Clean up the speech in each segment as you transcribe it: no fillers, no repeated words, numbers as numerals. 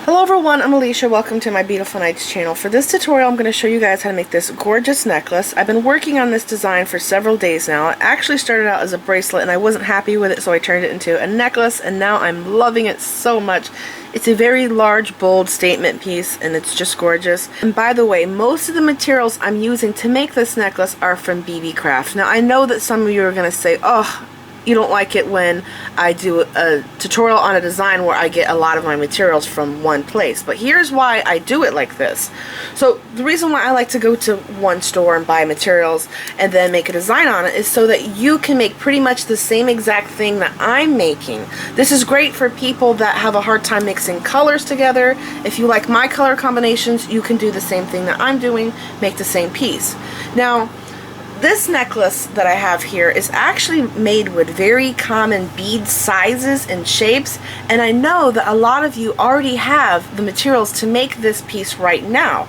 Hello everyone, I'm Alicia. Welcome to my Beautiful Nights channel. For this tutorial, I'm going to show you guys how to make this gorgeous necklace. I've been working on this design for several days now. It actually started out as a bracelet and I wasn't happy with it, so I turned it into a necklace, and now I'm loving it so much. It's a very large, bold statement piece, and it's just gorgeous. And by the way, most of the materials I'm using to make this necklace are from BB Craft. Now, I know that some of you are going to say, oh, you don't like it when I do a tutorial on a design where I get a lot of my materials from one place. But here's why I do it like this. So the reason why I like to go to one store and buy materials and then make a design on it is so that you can make pretty much the same exact thing that I'm making. This is great for people that have a hard time mixing colors together. If you like my color combinations, you can do the same thing that I'm doing, make the same piece. Now, this necklace that I have here is actually made with very common bead sizes and shapes, and I know that a lot of you already have the materials to make this piece right now.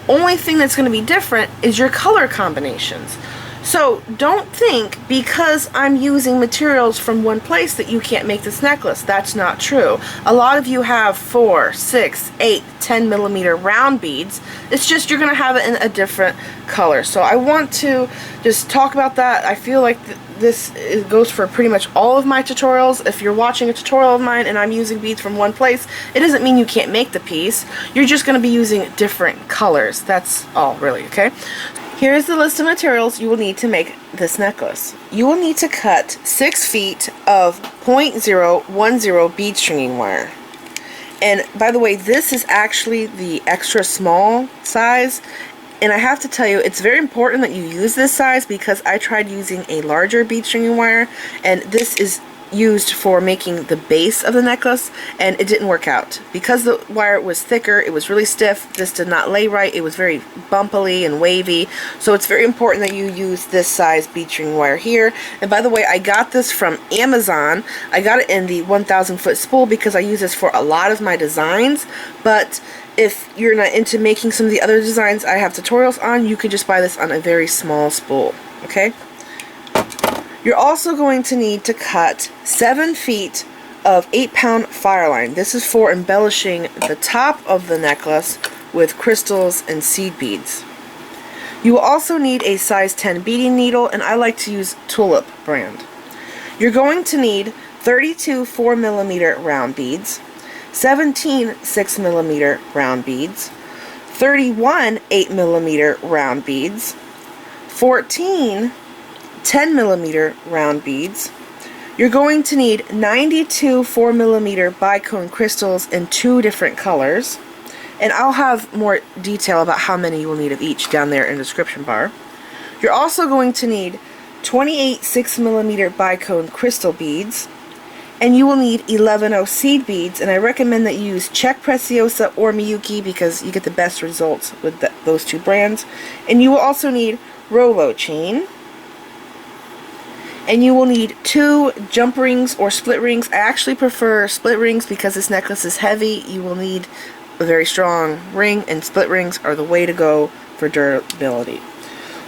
Only thing that's going to be different is your color combinations. So don't think because I'm using materials from one place that you can't make this necklace. That's not true. A lot of you have 4, 6, 8, 10 millimeter round beads. It's just you're going to have it in a different color. So I want to just talk about that. I feel like this goes for pretty much all of my tutorials. If you're watching a tutorial of mine and I'm using beads from one place, it doesn't mean you can't make the piece. You're just going to be using different colors. That's all really, okay? Here is the list of materials you will need to make this necklace. You will need to cut 6 feet of 0.010 bead stringing wire. And by the way, this is actually the extra small size. And I have to tell you, it's very important that you use this size because I tried using a larger bead stringing wire, and this is used for making the base of the necklace, and it didn't work out. Because the wire was thicker, it was really stiff, this did not lay right, it was very bumpily and wavy, so it's very important that you use this size bead string wire here. And by the way, I got this from Amazon. I got it in the 1000 foot spool because I use this for a lot of my designs, but if you're not into making some of the other designs I have tutorials on, you can just buy this on a very small spool, okay? You're also going to need to cut 7 feet of 8-pound fireline. This is for embellishing the top of the necklace with crystals and seed beads. You will also need a size 10 beading needle, and I like to use Tulip brand. You're going to need 32 4mm round beads, 17 6mm round beads, 31 8mm round beads, 14 10mm round beads. You're going to need 92 4mm bicone crystals in 2 different colors, and I'll have more detail about how many you will need of each down there in the description bar. You're also going to need 28 6mm bicone crystal beads, and you will need 11 seed beads, and I recommend that you use Czech preciosa or miyuki because you get the best results with those 2 brands. And you will also need Rolo chain. And you will need 2 jump rings or split rings. I actually prefer split rings because this necklace is heavy. You will need a very strong ring, and split rings are the way to go for durability.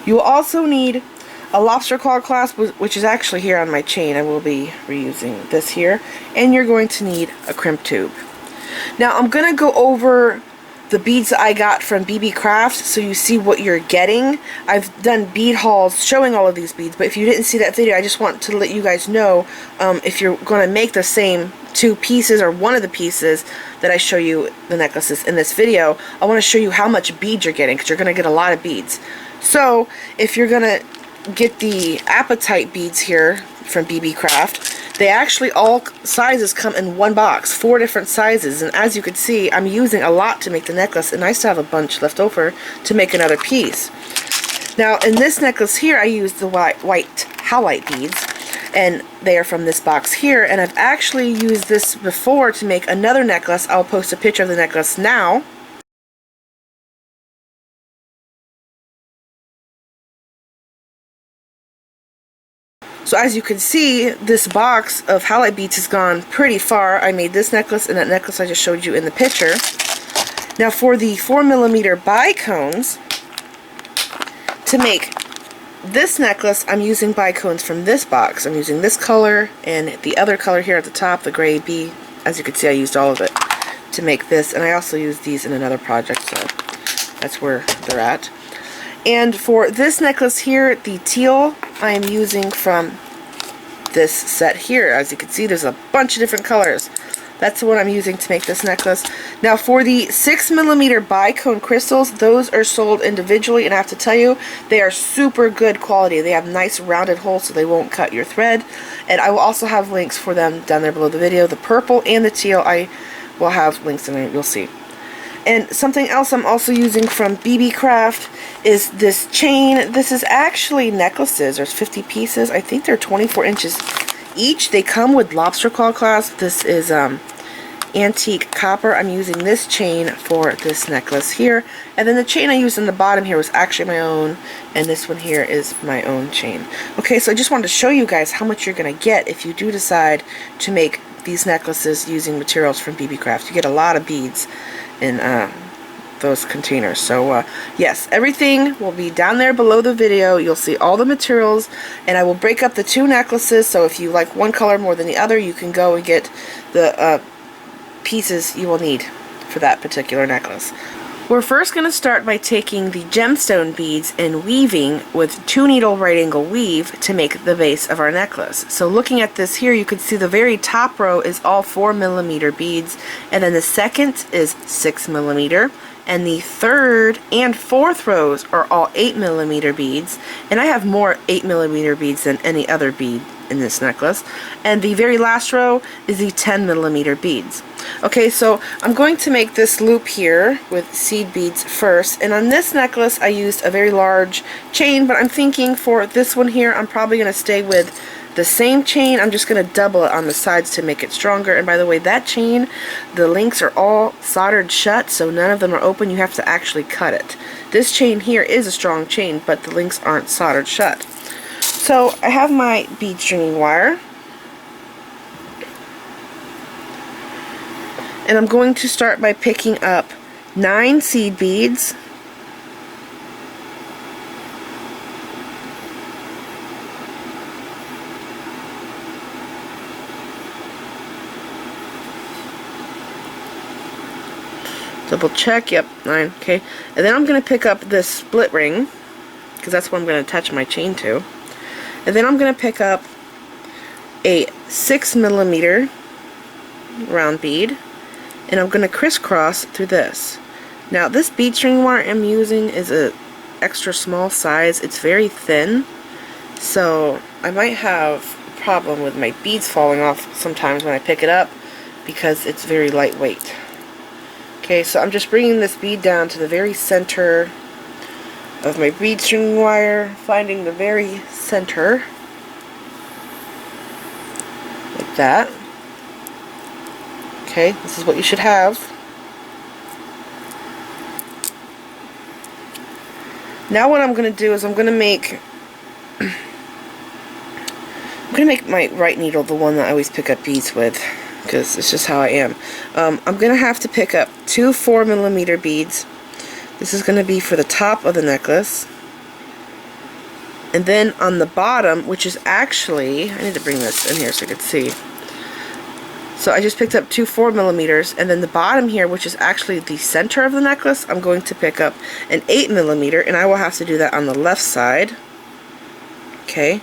You will also need a lobster claw clasp, which is actually here on my chain. I will be reusing this here. And you're going to need a crimp tube. Now I'm going to go over the beads that I got from BB Craft so you see what you're getting. I've done bead hauls showing all of these beads, but if you didn't see that video, I just want to let you guys know if you're going to make the same 2 pieces or one of the pieces that I show you the necklaces in this video, I want to show you how much beads you're getting because you're going to get a lot of beads. So if you're going to get the Apatite beads here from BB Craft, they actually all sizes come in one box, 4 different sizes, and as you can see, I'm using a lot to make the necklace, and I still have a bunch left over to make another piece. Now in this necklace here, I used the white howlite beads, and they are from this box here, and I've actually used this before to make another necklace. I'll post a picture of the necklace now. So as you can see, this box of howlite beads has gone pretty far. I made this necklace and that necklace I just showed you in the picture. Now for the 4mm bicones, to make this necklace, I'm using bicones from this box. I'm using this color and the other color here at the top, the gray bee. As you can see, I used all of it. to make this, and I also use these in another project, so that's where they're at. And for this necklace here, the teal, I am using from this set here. As you can see, there's a bunch of different colors. That's the one I'm using to make this necklace. Now for the 6mm bicone crystals, those are sold individually, and I have to tell you, they are super good quality. They have nice rounded holes so they won't cut your thread. And I will also have links for them down there below the video. The purple and the teal, I will have links in there, you'll see. And something else I'm also using from BB Craft is this chain. This is actually necklaces. There's 50 pieces. I think they're 24 inches each. They come with lobster claw clasp. This is antique copper. I'm using this chain for this necklace here. And then the chain I used in the bottom here was actually my own. And this one here is my own chain. Okay, so I just wanted to show you guys how much you're going to get if you do decide to make these necklaces using materials from BB Craft. You get a lot of beads in those containers. So yes, everything will be down there below the video. You'll see all the materials, and I will break up the two necklaces, so if you like one color more than the other, you can go and get the pieces you will need for that particular necklace. We're first going to start by taking the gemstone beads and weaving with 2 needle right angle weave to make the base of our necklace. So looking at this here, you can see the very top row is all 4mm beads, and then the second is 6mm, and the third and fourth rows are all 8mm beads, and I have more 8mm beads than any other bead in this necklace, and the very last row is the 10mm beads. Okay, so I'm going to make this loop here with seed beads first, and on this necklace I used a very large chain, but I'm thinking for this one here I'm probably going to stay with the same chain. I'm just going to double it on the sides to make it stronger. And by the way, that chain, the links are all soldered shut, so none of them are open. You have to actually cut it. This chain here is a strong chain, but the links aren't soldered shut. So I have my bead stringing wire, and I'm going to start by picking up 9 seed beads, double check, yep, 9, okay, and then I'm going to pick up this split ring, because that's what I'm going to attach my chain to, and then I'm going to pick up a 6mm round bead, and I'm going to crisscross through this. Now this bead string wire I'm using is a extra small size. It's very thin, so I might have a problem with my beads falling off sometimes when I pick it up because it's very lightweight. Okay, so I'm just bringing this bead down to the very center of my bead string wire, finding the very center, like that. Okay, this is what you should have. Now what I'm going to do is I'm going to make my right needle the one that I always pick up beads with, because it's just how I am. I'm going to have to pick up 2 4mm beads. This is going to be for the top of the necklace. And then on the bottom, which is actually, I need to bring this in here so you can see. So I just picked up 2 4mm, and then the bottom here, which is actually the center of the necklace, I'm going to pick up an 8mm, and I will have to do that on the left side. Okay.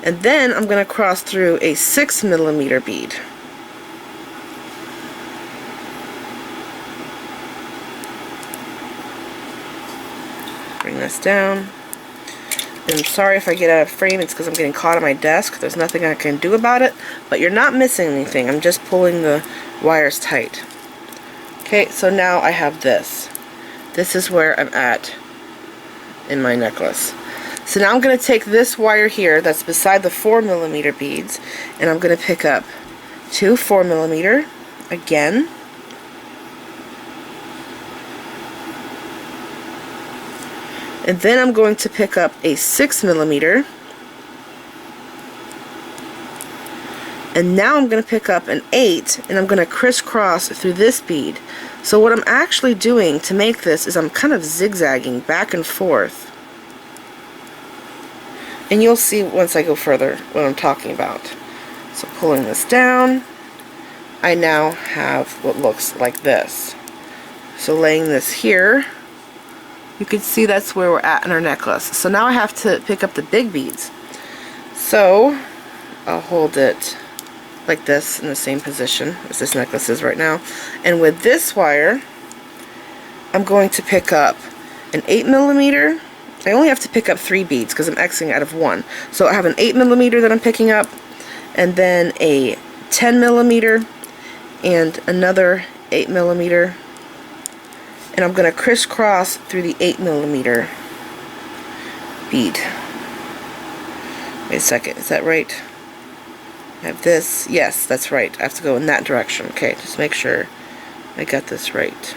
And then I'm going to cross through a 6mm bead. Bring this down. And I'm sorry if I get out of frame, it's because I'm getting caught on my desk. There's nothing I can do about it, but you're not missing anything. I'm just pulling the wires tight. Okay, so now I have this. This is where I'm at in my necklace. So now I'm going to take this wire here that's beside the 4mm beads, and I'm going to pick up 2 4mm again. And then I'm going to pick up a 6mm, and now I'm going to pick up an 8, and I'm going to crisscross through this bead. So what I'm actually doing to make this is I'm kind of zigzagging back and forth, and you'll see once I go further what I'm talking about. So pulling this down, I now have what looks like this. So laying this here, you can see that's where we're at in our necklace. So now I have to pick up the big beads. So I'll hold it like this in the same position as this necklace is right now. And with this wire, I'm going to pick up an 8mm. I only have to pick up 3 beads because I'm Xing out of 1. So I have an 8mm that I'm picking up, and then a 10mm, and another 8mm. And I'm going to crisscross through the 8mm bead. Wait a second, is that right? I have this. Yes, that's right. I have to go in that direction. Okay, just make sure I got this right.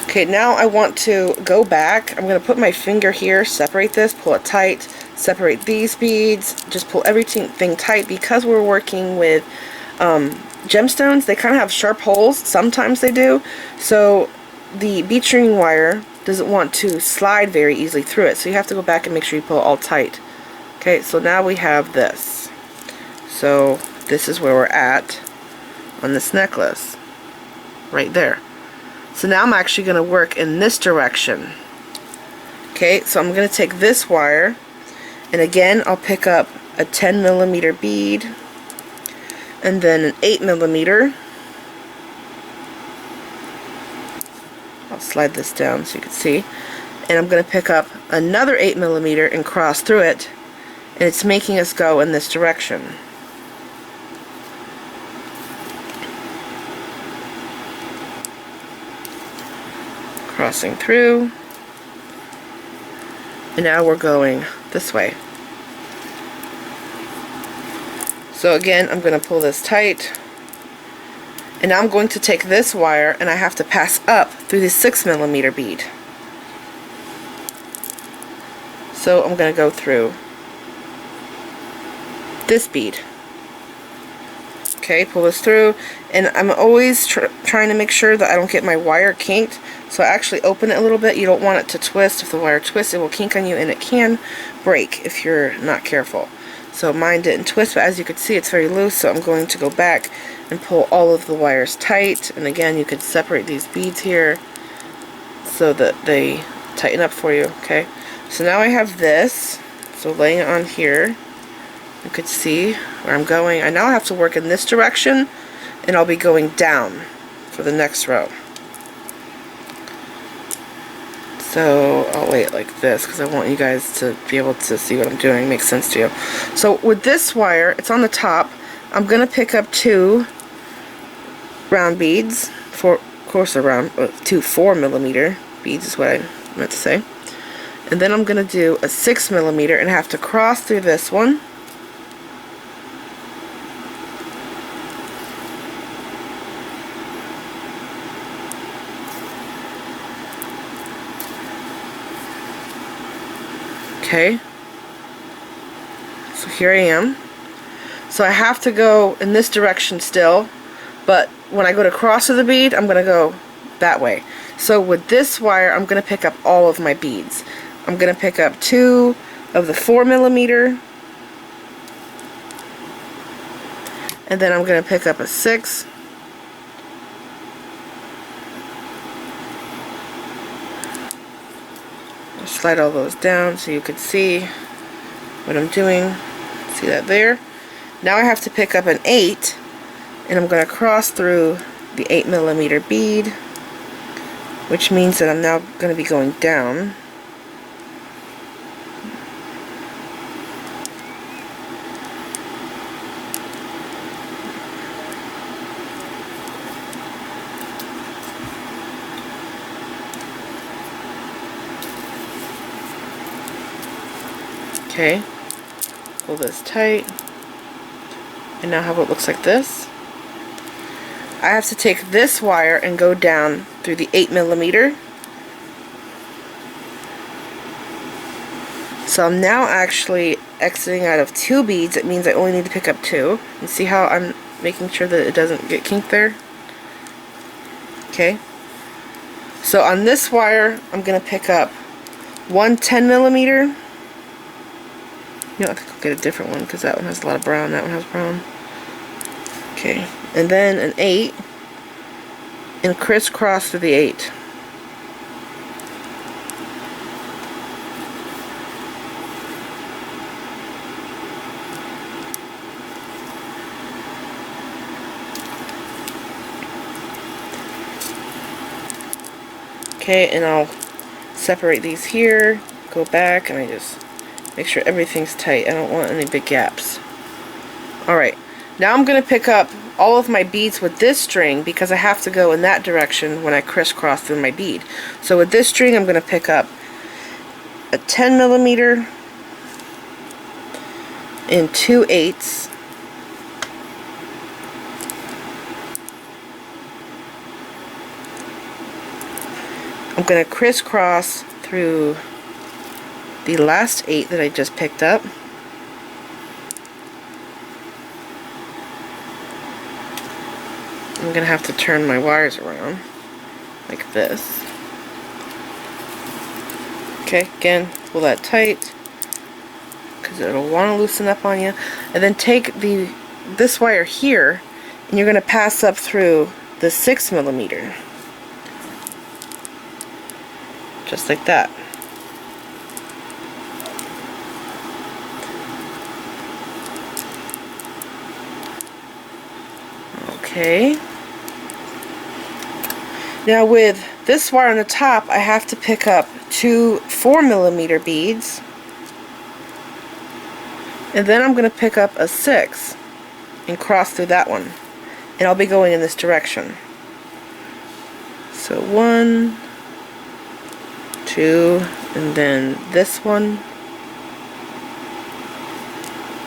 Okay, now I want to go back. I'm going to put my finger here, separate this, pull it tight, separate these beads, just pull everything tight. Because we're working with gemstones, they kind of have sharp holes. Sometimes they do. So the bead stringing wire doesn't want to slide very easily through it. So you have to go back and make sure you pull it all tight. Okay, so now we have this. So this is where we're at on this necklace. Right there. So now I'm actually going to work in this direction. Okay, so I'm going to take this wire, and again I'll pick up a 10mm bead, and then an 8mm. I'll slide this down so you can see. And I'm going to pick up another 8mm and cross through it, and it's making us go in this direction. Crossing through, and now we're going this way. So again, I'm going to pull this tight, and now I'm going to take this wire and I have to pass up through the 6mm bead. So I'm going to go through this bead. Okay, pull this through, and I'm always trying to make sure that I don't get my wire kinked. So I actually open it a little bit. You don't want it to twist. If the wire twists, it will kink on you, and it can break if you're not careful. So mine didn't twist, but as you can see, it's very loose. So I'm going to go back and pull all of the wires tight. And again, you can separate these beads here so that they tighten up for you. Okay. So now I have this. So laying it on here, you could see where I'm going. I now have to work in this direction, and I'll be going down for the next row. So I'll lay it like this because I want you guys to be able to see what I'm doing, makes sense to you. So with this wire, it's on the top. I'm going to pick up 2 round beads, of course around 2 4mm beads is what I meant to say. And then I'm going to do a 6mm and have to cross through this one. Okay, so here I am. So I have to go in this direction still, but when I go to cross with the bead, I'm going to go that way. So with this wire, I'm going to pick up all of my beads. I'm going to pick up 2 of the 4mm, and then I'm going to pick up a 6. Slide all those down so you can see what I'm doing. See that there? Now I have to pick up an 8, and I'm going to cross through the 8mm bead, which means that I'm now going to be going down. Okay, pull this tight, and now how it looks like this. I have to take this wire and go down through the 8mm. So I'm now actually exiting out of 2 beads. It means I only need to pick up 2. And see how I'm making sure that it doesn't get kinked there? Okay. So on this wire, I'm going to pick up one 10mm. You know, I think I'll get a different one because that one has a lot of brown, that one has brown. Okay, and then an 8, and crisscross through the 8. Okay, and I'll separate these here, go back, and I just make sure everything's tight. I don't want any big gaps. Alright, now I'm going to pick up all of my beads with this string because I have to go in that direction when I crisscross through my bead. So with this string I'm going to pick up a 10mm and 2/8. I'm going to crisscross through the last 8 that I just picked up. I'm going to have to turn my wires around like this. Okay, again, pull that tight because it'll want to loosen up on you. And then take this wire here and you're going to pass up through the 6mm. Just like that. Okay. Now with this wire on the top, I have to pick up 2 4mm beads. And then I'm going to pick up a 6 and cross through that one. And I'll be going in this direction. So 1, 2, and then this one.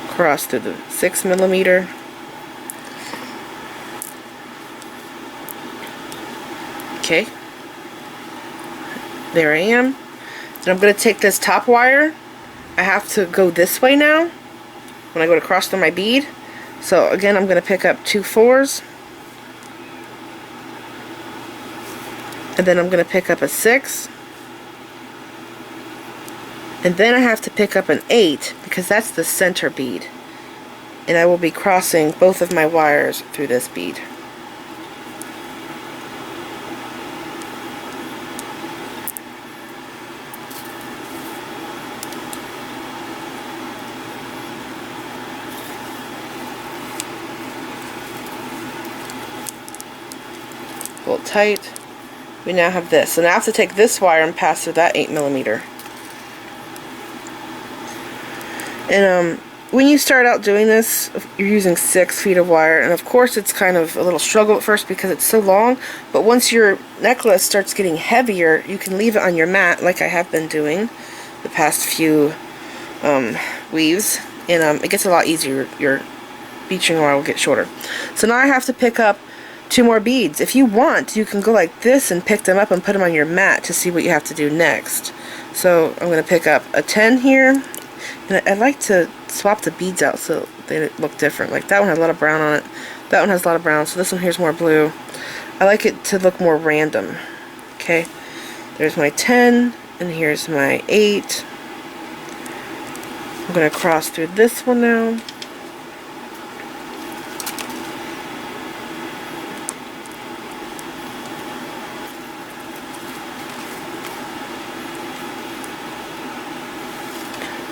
Cross through the 6mm. Okay, there I am. Then I'm going to take this top wire. I have to go this way now when I go to cross through my bead. So again, I'm going to pick up 2 4s. And then I'm going to pick up a 6. And then I have to pick up an 8 because that's the center bead. And I will be crossing both of my wires through this bead. Pull it tight. We now have this. So now I have to take this wire and pass through that 8mm. And when you start out doing this, you're using 6 feet of wire, and of course it's kind of a little struggle at first because it's so long, but once your necklace starts getting heavier, you can leave it on your mat like I have been doing the past few weaves, and it gets a lot easier. Your bead string wire will get shorter. So now I have to pick up 2 more beads. If you want, you can go like this and pick them up and put them on your mat to see what you have to do next. So I'm going to pick up a 10 here. And I like to swap the beads out so they look different. Like that one has a lot of brown on it. That one has a lot of brown, so this one here's more blue. I like it to look more random. Okay, there's my 10, and here's my 8. I'm going to cross through this one now.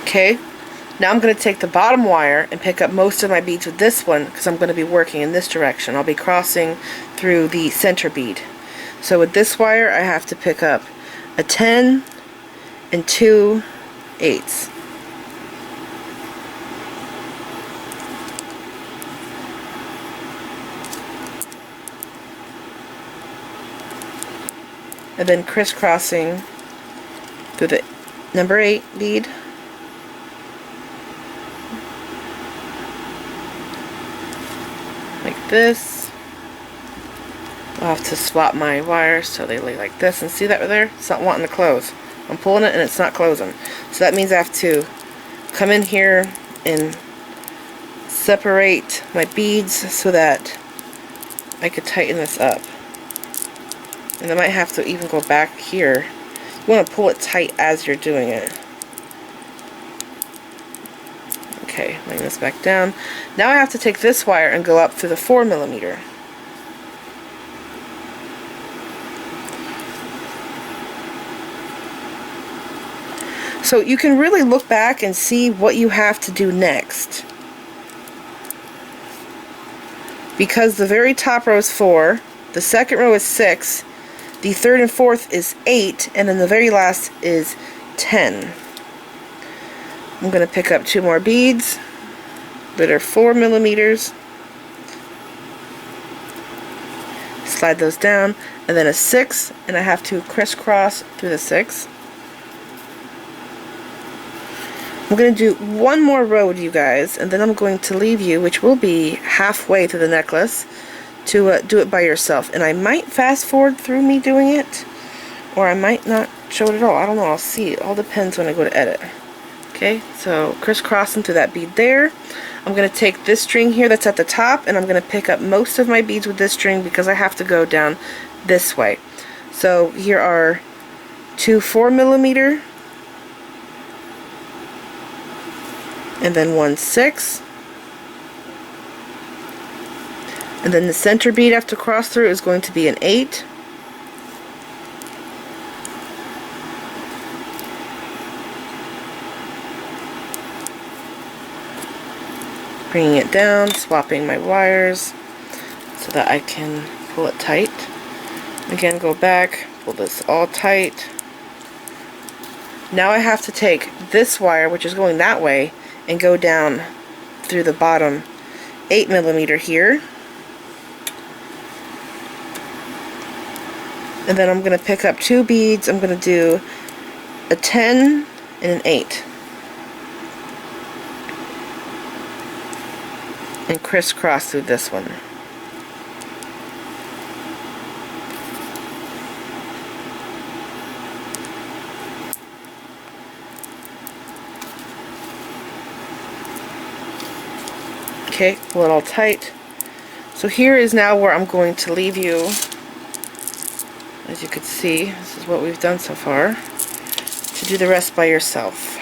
Okay, now I'm going to take the bottom wire and pick up most of my beads with this one because I'm going to be working in this direction. I'll be crossing through the center bead. So with this wire I have to pick up a 10 and 2 8s. And then crisscrossing through the number 8 bead. Like this. I'll have to swap my wires so they lay like this, and see that right there? It's not wanting to close. I'm pulling it and it's not closing. So that means I have to come in here and separate my beads so that I could tighten this up. And I might have to even go back here You want to pull it tight as you're doing it. Okay, laying this back down. Now I have to take this wire and go up through the 4mm. So you can really look back and see what you have to do next. Because the very top row is 4, the second row is 6, the third and fourth is 8, and then the very last is 10. I'm going to pick up 2 more beads that are 4mm. Slide those down, and then a 6, and I have to crisscross through the 6. I'm going to do one more row, you guys, and then I'm going to leave you, which will be halfway through the necklace, to do it by yourself. And I might fast forward through me doing it, or I might not show it at all. I don't know. I'll see. It all depends when I go to edit. Okay, so crisscrossing through that bead there. I'm going to take this string here that's at the top, and I'm going to pick up most of my beads with this string because I have to go down this way. So here are 2 4mm, and then 1 6, and then the center bead I have to cross through is going to be an 8, bringing it down, swapping my wires so that I can pull it tight. Again, go back, pull this all tight. Now I have to take this wire, which is going that way, and go down through the bottom 8mm here. And then I'm going to pick up 2 beads. I'm going to do a 10 and an 8. And crisscross through this one. Okay, pull it all tight. So here is now where I'm going to leave you. As you can see, this is what we've done so far. To do the rest by yourself.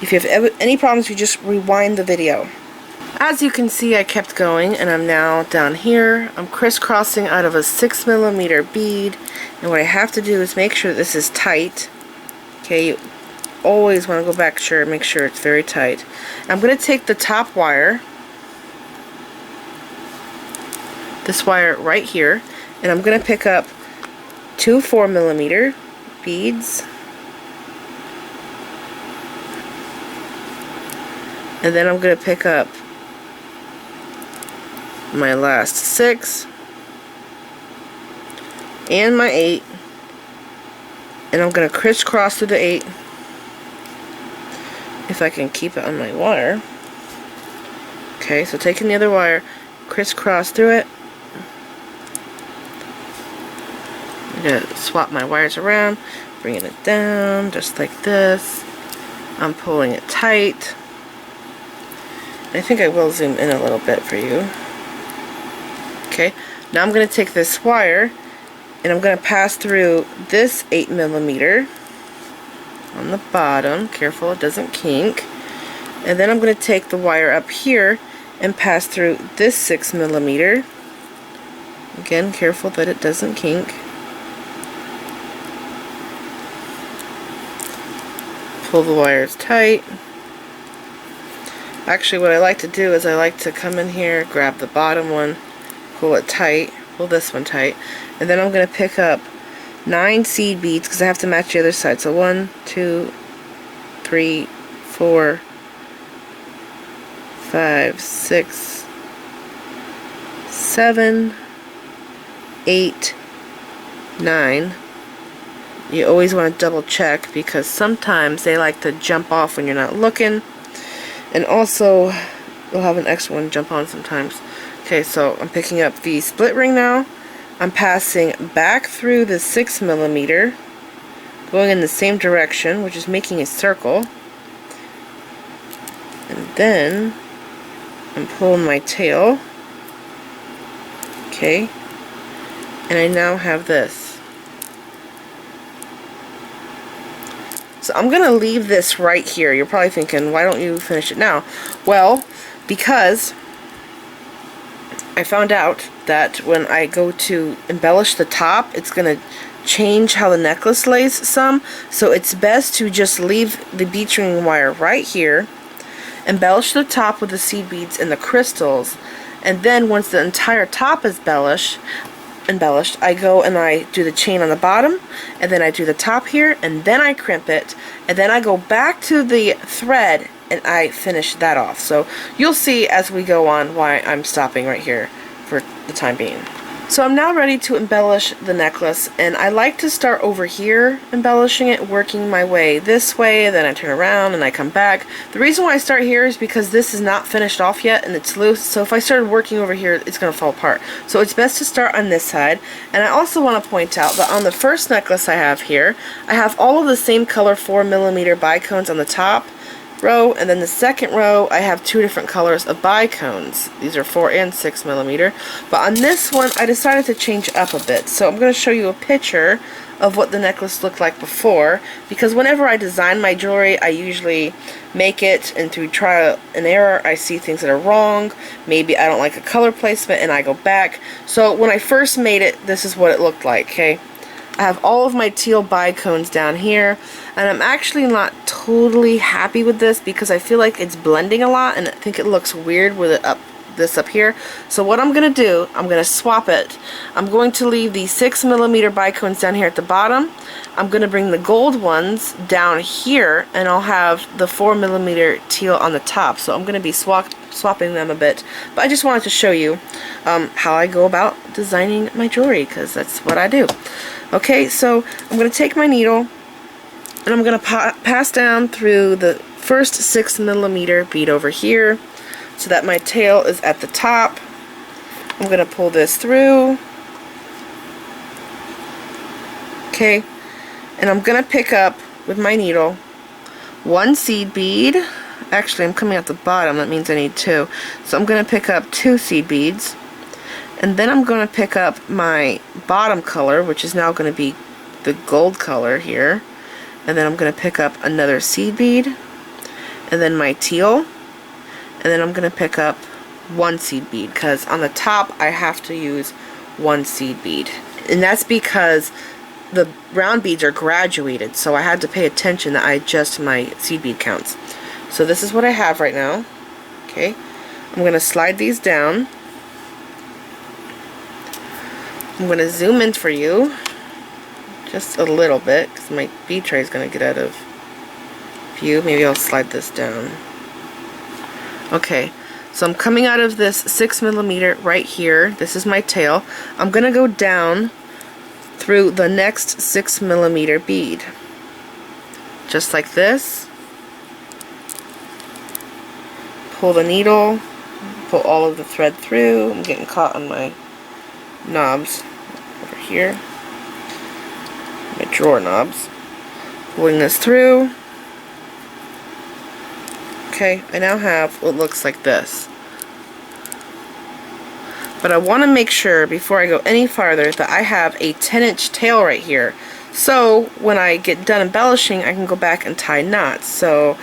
If you have any problems, you just rewind the video. As you can see, I kept going, and I'm now down here. I'm crisscrossing out of a 6mm bead, and what I have to do is make sure this is tight. Okay, you always want to go back, make sure it's very tight. I'm going to take the top wire, this wire right here, and I'm going to pick up 2 4mm beads, and then I'm going to pick up my last 6 and my 8, and I'm going to crisscross through the 8 if I can keep it on my wire. Okay, so taking the other wire, crisscross through it. I'm going to swap my wires around, bringing it down just like this. I'm pulling it tight. I think I will zoom in a little bit for you. Okay, now I'm going to take this wire and I'm going to pass through this 8mm on the bottom. Careful it doesn't kink. And then I'm going to take the wire up here and pass through this 6mm. Again, careful that it doesn't kink. Pull the wires tight. Actually, what I like to do is I like to come in here, grab the bottom one, pull it tight, pull this one tight, and then I'm going to pick up 9 seed beads because I have to match the other side. So 1, 2, 3, 4, 5, 6, 7, 8, 9. You always want to double check because sometimes they like to jump off when you're not looking, and also you'll have an extra one jump on sometimes. Okay, so I'm picking up the split ring now. I'm passing back through the 6mm, going in the same direction, which is making a circle. And then I'm pulling my tail. Okay, and I now have this. I'm going to leave this right here. You're probably thinking, why don't you finish it now? Well, because I found out that when I go to embellish the top, it's going to change how the necklace lays some. So it's best to just leave the bead string wire right here, embellish the top with the seed beads and the crystals, and then once the entire top is embellished, I go and I do the chain on the bottom, and then I do the top here, and then I crimp it, and then I go back to the thread and I finish that off. So you'll see as we go on why I'm stopping right here for the time being. So I'm now ready to embellish the necklace, and I like to start over here embellishing it, working my way this way, then I turn around and I come back. The reason why I start here is because this is not finished off yet and it's loose, so if I started working over here it's going to fall apart. So it's best to start on this side. And I also want to point out that on the first necklace I have here, I have all of the same color 4mm bicones on the top row, and then the second row I have two different colors of bicones. These are 4 and 6mm, but on this one I decided to change up a bit. So I'm going to show you a picture of what the necklace looked like before, because whenever I design my jewelry I usually make it, and through trial and error I see things that are wrong. Maybe I don't like a color placement and I go back. So when I first made it, this is what it looked like. Okay, I have all of my teal bicones down here, and I'm actually not totally happy with this because I feel like it's blending a lot and I think it looks weird with it this up here. So what I'm going to do, I'm going to swap it. I'm going to leave the 6mm bicones down here at the bottom. I'm going to bring the gold ones down here, and I'll have the 4mm teal on the top. So I'm going to be swapping them a bit, but I just wanted to show you how I go about designing my jewelry, because that's what I do. Okay, so I'm going to take my needle and I'm going to pass down through the first 6mm bead over here so that my tail is at the top. I'm going to pull this through. Okay, and I'm going to pick up with my needle one seed bead. Actually, I'm coming out the bottom, that means I need two. So I'm going to pick up 2 seed beads. And then I'm going to pick up my bottom color, which is now going to be the gold color here. And then I'm going to pick up another seed bead. And then my teal. And then I'm going to pick up 1 seed bead, because on the top I have to use 1 seed bead. And that's because the round beads are graduated, so I had to pay attention that I adjust my seed bead counts. So this is what I have right now. Okay, I'm going to slide these down. I'm going to zoom in for you just a little bit because my bead tray is going to get out of view. Maybe I'll slide this down. Okay, so I'm coming out of this 6mm right here. This is my tail. I'm going to go down through the next 6mm bead. Just like this. Pull the needle, pull all of the thread through. I'm getting caught on my knobs over here, my drawer knobs. Pulling this through. Okay, I now have what looks like this. But I want to make sure before I go any farther that I have a 10-inch tail right here. So when I get done embellishing, I can go back and tie knots. So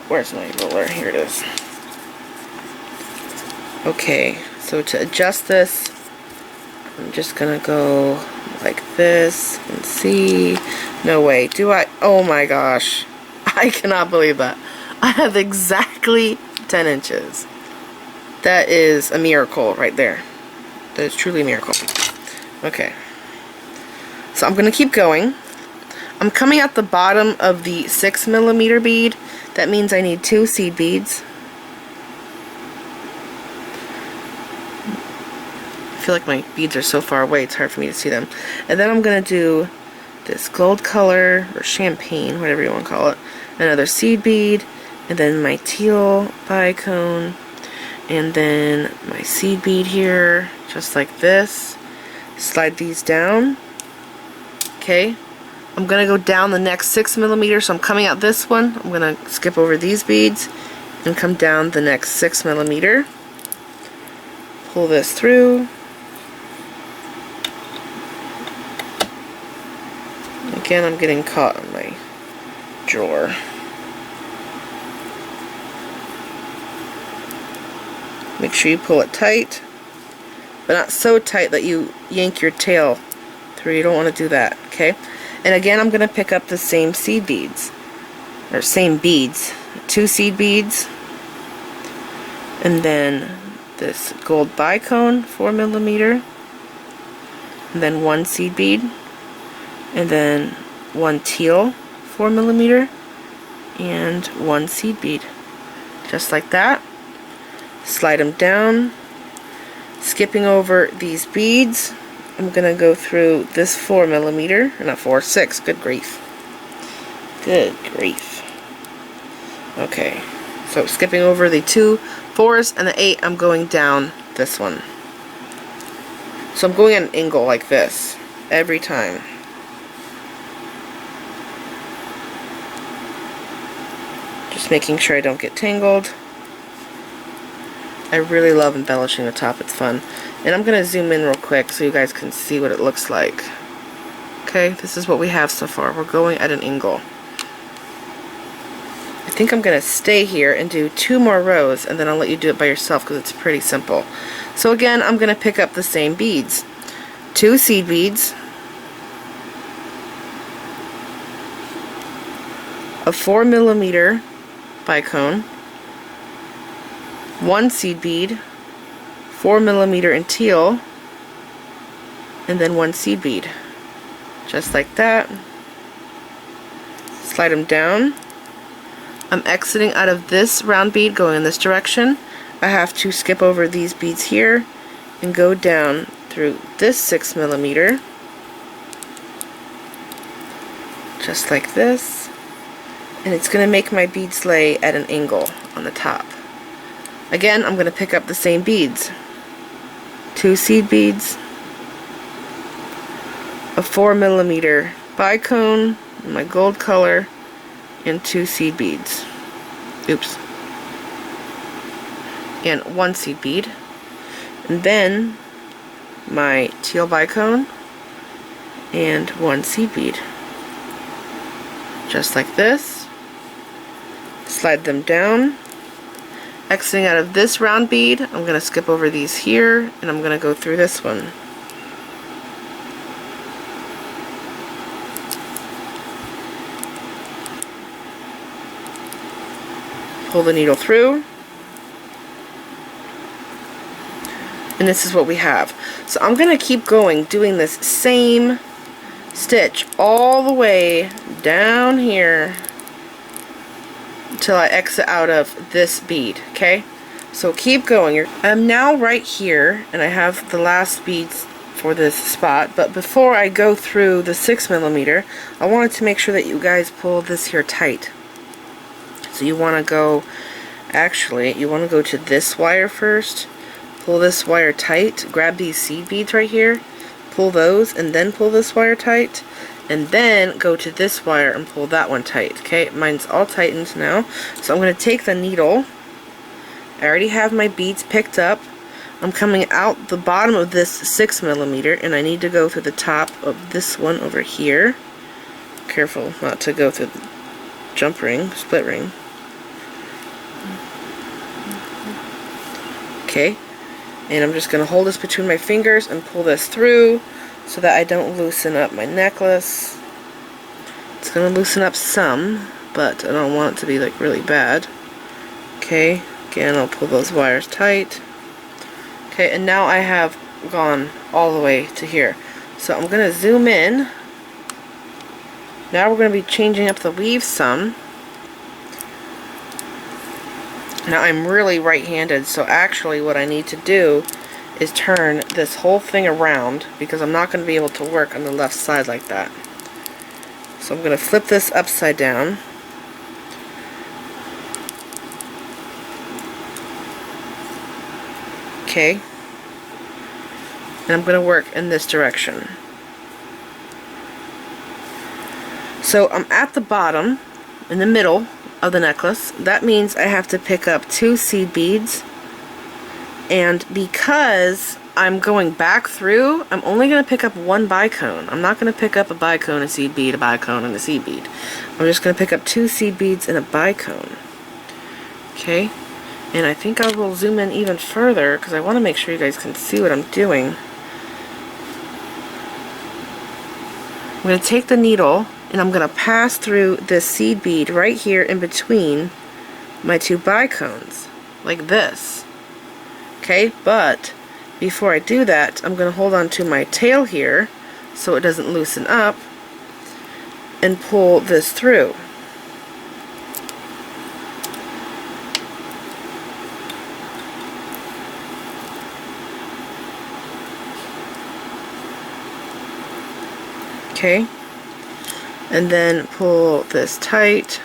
where's my ruler? Here it is. Okay, so to adjust this, I'm just gonna go like this and see. No way. Do I? Oh my gosh. I cannot believe that. I have exactly 10 inches. That is a miracle right there. That is truly a miracle. Okay. So I'm gonna keep going. I'm coming at the bottom of the 6mm bead. That means I need 2 seed beads. I feel like my beads are so far away it's hard for me to see them. And then I'm going to do this gold color, or champagne, whatever you want to call it, another seed bead, and then my teal bicone, and then my seed bead here, just like this. Slide these down. Okay, I'm going to go down the next 6mm, so I'm coming out this one. I'm going to skip over these beads and come down the next 6mm. Pull this through. Again, I'm getting caught on my drawer. Make sure you pull it tight, but not so tight that you yank your tail through. You don't want to do that, okay? And again, I'm going to pick up the same seed beads, or same beads, 2 seed beads, and then this gold bicone, 4mm, and then 1 seed bead, and then 1 teal, 4mm, and 1 seed bead, just like that. Slide them down, skipping over these beads. I'm gonna go through this 4mm, or not 4, 6, good grief. Good grief. Okay, so skipping over the 2 4s and the 8, I'm going down this one. So I'm going at an angle like this every time. Just making sure I don't get tangled. I really love embellishing the top, it's fun. And I'm going to zoom in real quick so you guys can see what it looks like. Okay, this is what we have so far. We're going at an angle. I think I'm going to stay here and do 2 more rows, and then I'll let you do it by yourself because it's pretty simple. So again, I'm going to pick up the same beads. 2 seed beads, a 4mm bicone, 1 seed bead, 4mm in teal, and then 1 seed bead. Just like that. Slide them down. I'm exiting out of this round bead going in this direction. I have to skip over these beads here and go down through this 6mm, just like this, and it's going to make my beads lay at an angle on the top. Again, I'm going to pick up the same beads. 2 seed beads, a 4mm bicone, my gold color, and 2 seed beads. Oops. And 1 seed bead. And then my teal bicone and 1 seed bead. Just like this. Slide them down. Exiting out of this round bead, I'm going to skip over these here, and I'm going to go through this one. Pull the needle through, and this is what we have. So I'm going to keep going, doing this same stitch all the way down here until I exit out of this bead, okay? So keep going. I'm now right here, and I have the last beads for this spot, but before I go through the 6mm, I wanted to make sure that you guys pull this here tight. So you want to go, actually, you want to go to this wire first, pull this wire tight, grab these seed beads right here, pull those, and then pull this wire tight, and then go to this wire and pull that one tight. Okay, mine's all tightened now. So I'm going to take the needle. I already have my beads picked up. I'm coming out the bottom of this 6mm, and I need to go through the top of this one over here. Careful not to go through the jump ring, split ring. Okay, and I'm just going to hold this between my fingers and pull this through so that I don't loosen up my necklace. It's going to loosen up some, but I don't want it to be like really bad. Okay, again I'll pull those wires tight. Okay, and now I have gone all the way to here. So I'm going to zoom in. Now we're going to be changing up the weave some. Now I'm really right-handed, so actually what I need to do is turn this whole thing around because I'm not going to be able to work on the left side like that. So I'm going to flip this upside down. Okay. And I'm going to work in this direction. So I'm at the bottom, in the middle of the necklace. That means I have to pick up 2 seed beads, and because I'm going back through, I'm only going to pick up one bicone. I'm not going to pick up a bicone, a seed bead, a bicone, and a seed bead. I'm just going to pick up 2 seed beads and a bicone. Okay, and I think I will zoom in even further because I want to make sure you guys can see what I'm doing. I'm going to take the needle and I'm going to pass through this seed bead right here in between my 2 bicones, like this. Okay, but before I do that, I'm going to hold on to my tail here so it doesn't loosen up and pull this through. Okay, and then pull this tight,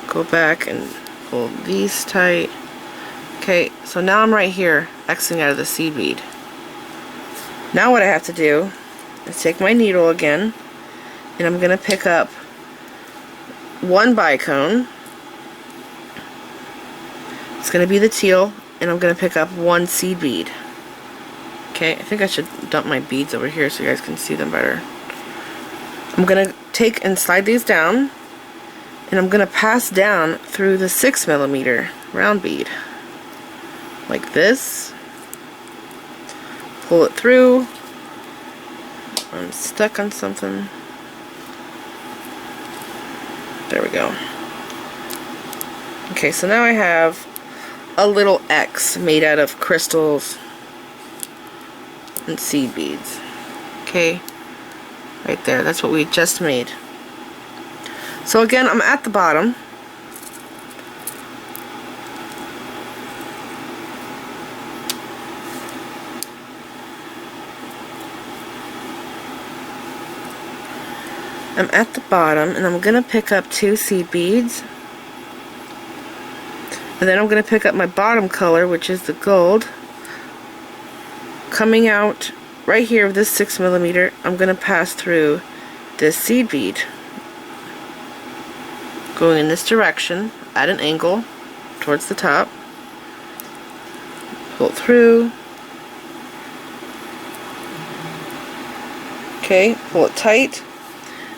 go back and pull these tight. Okay, so now I'm right here Xing out of the seed bead. Now what I have to do is take my needle again and I'm going to pick up 1 bicone. It's going to be the teal, and I'm going to pick up 1 seed bead. Okay, I think I should dump my beads over here so you guys can see them better. I'm going to take and slide these down, and I'm going to pass down through the 6mm round bead. Like this. Pull it through. I'm stuck on something. There we go. Okay, so now I have a little X made out of crystals and seed beads. Okay, right there, that's what we just made. So again, I'm at the bottom. I'm at the bottom and I'm going to pick up 2 seed beads. And then I'm going to pick up my bottom color, which is the gold. Coming out right here with this 6mm, I'm going to pass through this seed bead. Going in this direction at an angle towards the top. Pull it through. Okay, pull it tight.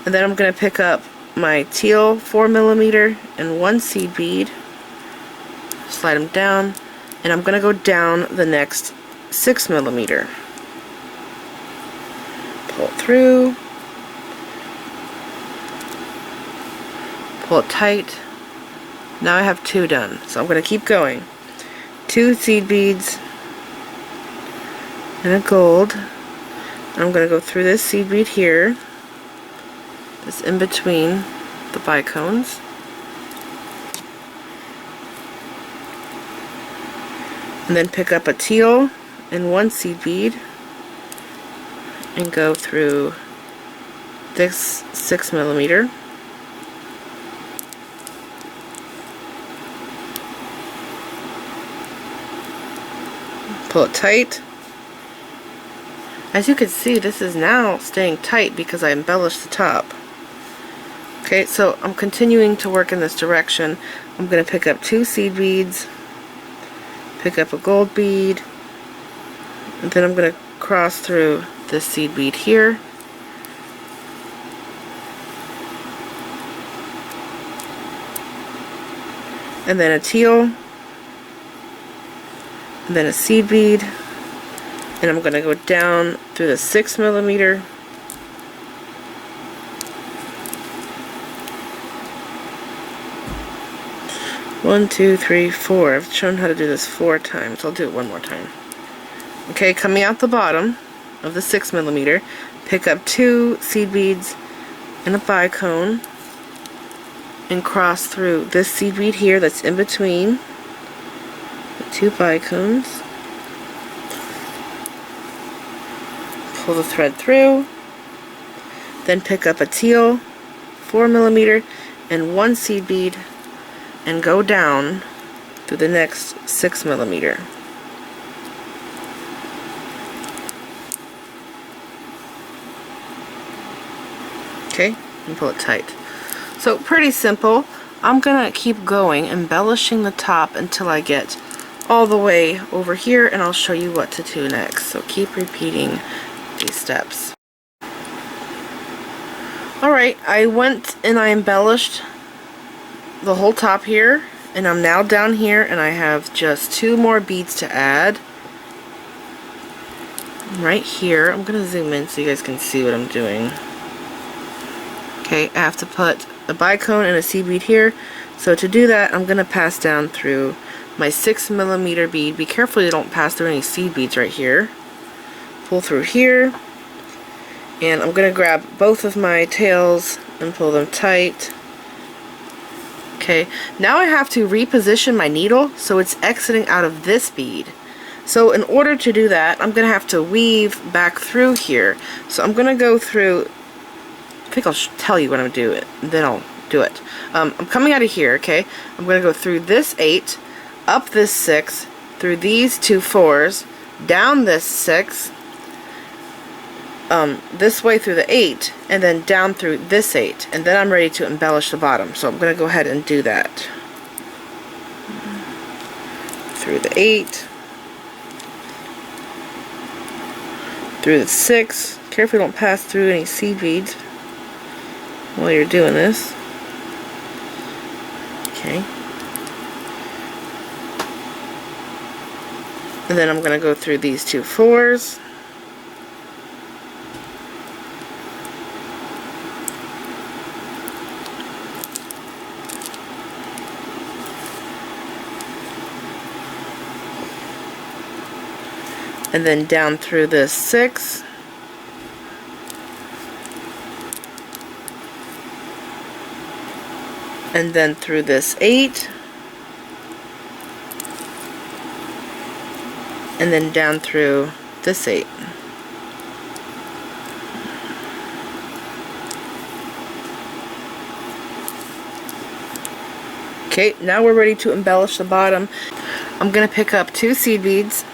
And then I'm going to pick up my teal 4mm and 1 seed bead. Slide them down, and I'm going to go down the next 6mm. Pull it through. Pull it tight. Now I have 2 done, so I'm going to keep going. 2 seed beads and a gold. And I'm going to go through this seed bead here. This in between the bicones. And then pick up a teal and 1 seed bead and go through this 6mm. Pull it tight. As you can see, this is now staying tight because I embellished the top. Okay, so I'm continuing to work in this direction. I'm going to pick up 2 seed beads, pick up a gold bead, and then I'm going to cross through this seed bead here. And then a teal, and then a seed bead, and I'm going to go down through the 6mm. One, two, three, 4. I've shown how to do this 4 times. I'll do it one more time. Okay, coming out the bottom of the 6mm, pick up 2 seed beads and a bicone and cross through this seed bead here that's in between the 2 bicones. Pull the thread through, then pick up a teal 4mm and 1 seed bead and go down through the next 6mm. Okay, and pull it tight. So pretty simple. I'm gonna keep going, embellishing the top until I get all the way over here, and I'll show you what to do next. So keep repeating these steps. Alright, I went and I embellished the whole top here, and I'm now down here, and I have just 2 more beads to add. Right here, I'm going to zoom in so you guys can see what I'm doing. Okay, I have to put a bicone and a seed bead here. So to do that, I'm going to pass down through my 6mm bead. Be careful you don't pass through any seed beads right here. Pull through here, and I'm going to grab both of my tails and pull them tight. Okay, now I have to reposition my needle so it's exiting out of this bead. So in order to do that, I'm going to have to weave back through here. So I'm going to go through, I think I'll tell you what I'm doing, then I'll do it. I'm coming out of here, okay? I'm going to go through this 8, up this 6, through these 2 4s, down this 6, this way through the 8, and then down through this 8, and then I'm ready to embellish the bottom. So I'm going to go ahead and do that. Through the 8, through the 6. Carefully don't pass through any seed beads while you're doing this. Okay. And then I'm going to go through these 2 4s. And then down through this 6. And then through this 8. And then down through this 8. Okay, now we're ready to embellish the bottom. I'm going to pick up 2 seed beads,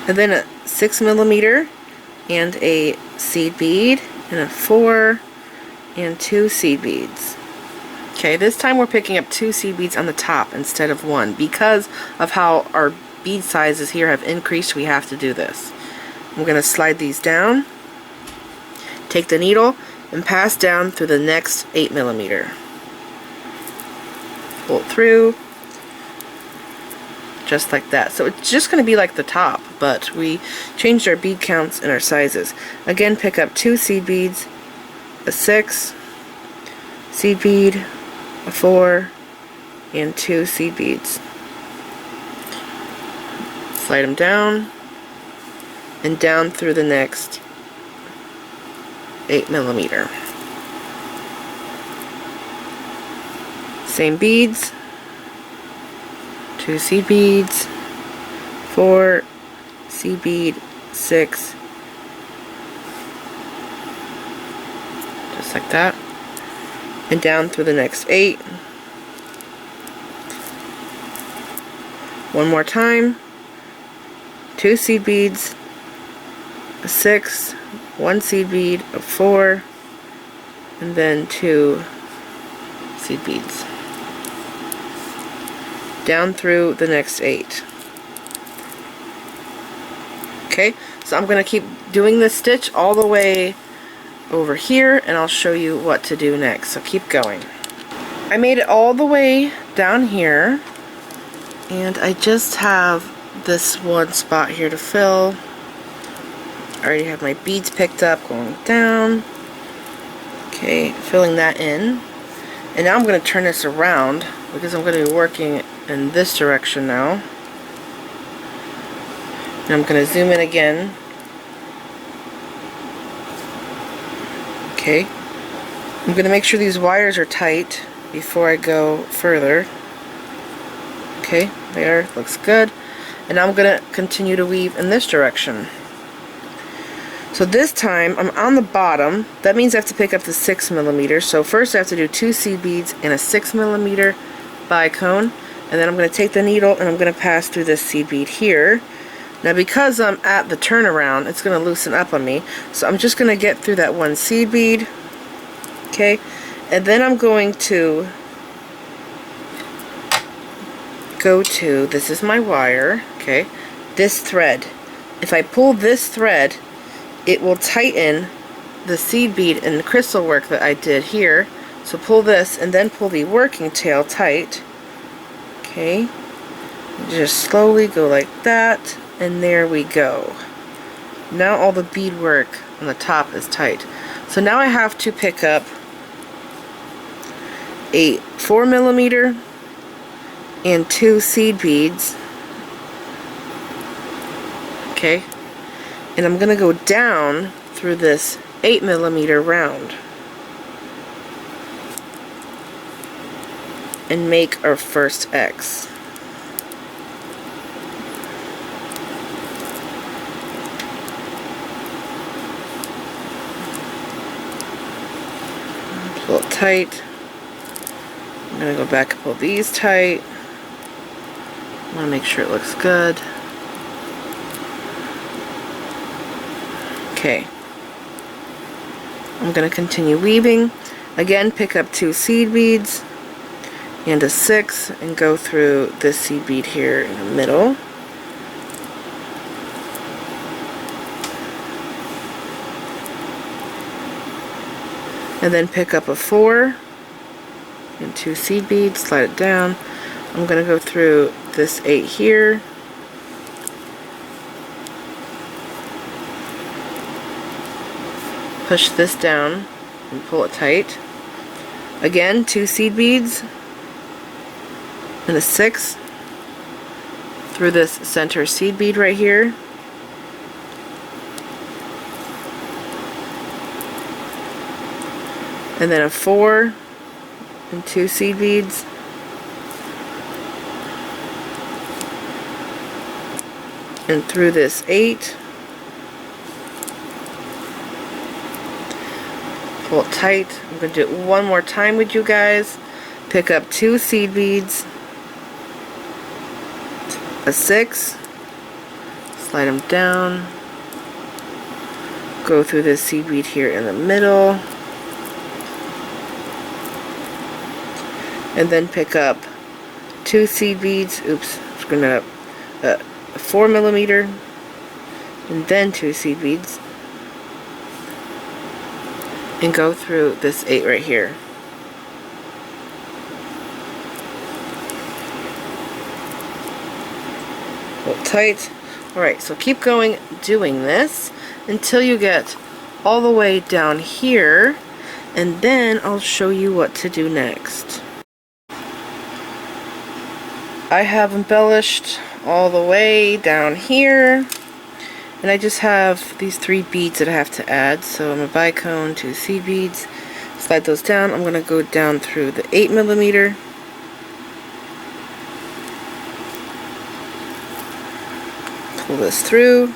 and then a 6mm and a seed bead, and a 4 and 2 seed beads. Okay, this time we're picking up 2 seed beads on the top instead of 1. Because of how our bead sizes here have increased, we have to do this. I'm going to slide these down, take the needle, and pass down through the next 8mm. Pull it through, just like that. So it's just going to be like the top, but we changed our bead counts and our sizes. Again, pick up 2 seed beads, a 6 seed bead, a 4, and 2 seed beads. Slide them down and down through the next 8mm. Same beads, 2 seed beads, 4 seed bead, 6, just like that, and down through the next 8. One more time, 2 seed beads, a 6, 1 seed bead, a 4, and then 2 seed beads. Down through the next 8. Okay, so I'm going to keep doing this stitch all the way over here, and I'll show you what to do next. So keep going. I made it all the way down here, and I just have this one spot here to fill. I already have my beads picked up going down. Okay, filling that in. And now I'm going to turn this around because I'm going to be working in this direction now. And I'm going to zoom in again. Okay. I'm going to make sure these wires are tight before I go further. Okay, there, looks good. And now I'm going to continue to weave in this direction. So this time I'm on the bottom. That means I have to pick up the 6mm. So first I have to do 2 seed beads and a 6mm bicone, and then I'm going to take the needle and I'm going to pass through this seed bead here. Now because I'm at the turnaround, it's going to loosen up on me, so I'm just going to get through that 1 seed bead, okay, and then I'm going to go to, this is my wire, okay, this thread. If I pull this thread, it will tighten the seed bead and the crystal work that I did here. So pull this and then pull the working tail tight. Okay, just slowly go like that, and there we go. Now all the bead work on the top is tight. So now I have to pick up a 4mm and 2 seed beads. Okay, and I'm gonna go down through this 8mm round and make our first X. Pull it tight. I'm going to go back and pull these tight. I want to make sure it looks good. Okay. I'm going to continue weaving. Again, pick up 2 seed beads and a 6 and go through this seed bead here in the middle. And then pick up a 4 and 2 seed beads, slide it down. I'm going to go through this 8 here. Push this down and pull it tight. Again, 2 seed beads and a 6 through this center seed bead right here. And then a 4 and 2 seed beads. And through this 8. Pull it tight. I'm going to do it one more time with you guys. Pick up 2 seed beads, a 6, slide them down, go through this seed bead here in the middle, and then pick up 2 seed beads, oops, screwing that up, a 4mm, and then 2 seed beads, and go through this 8 right here. Hold tight. Alright, so keep going doing this until you get all the way down here, and then I'll show you what to do next. I have embellished all the way down here, and I just have these 3 beads that I have to add. So I'm a bicone, 2 seed beads, slide those down. I'm going to go down through the 8mm, pull this through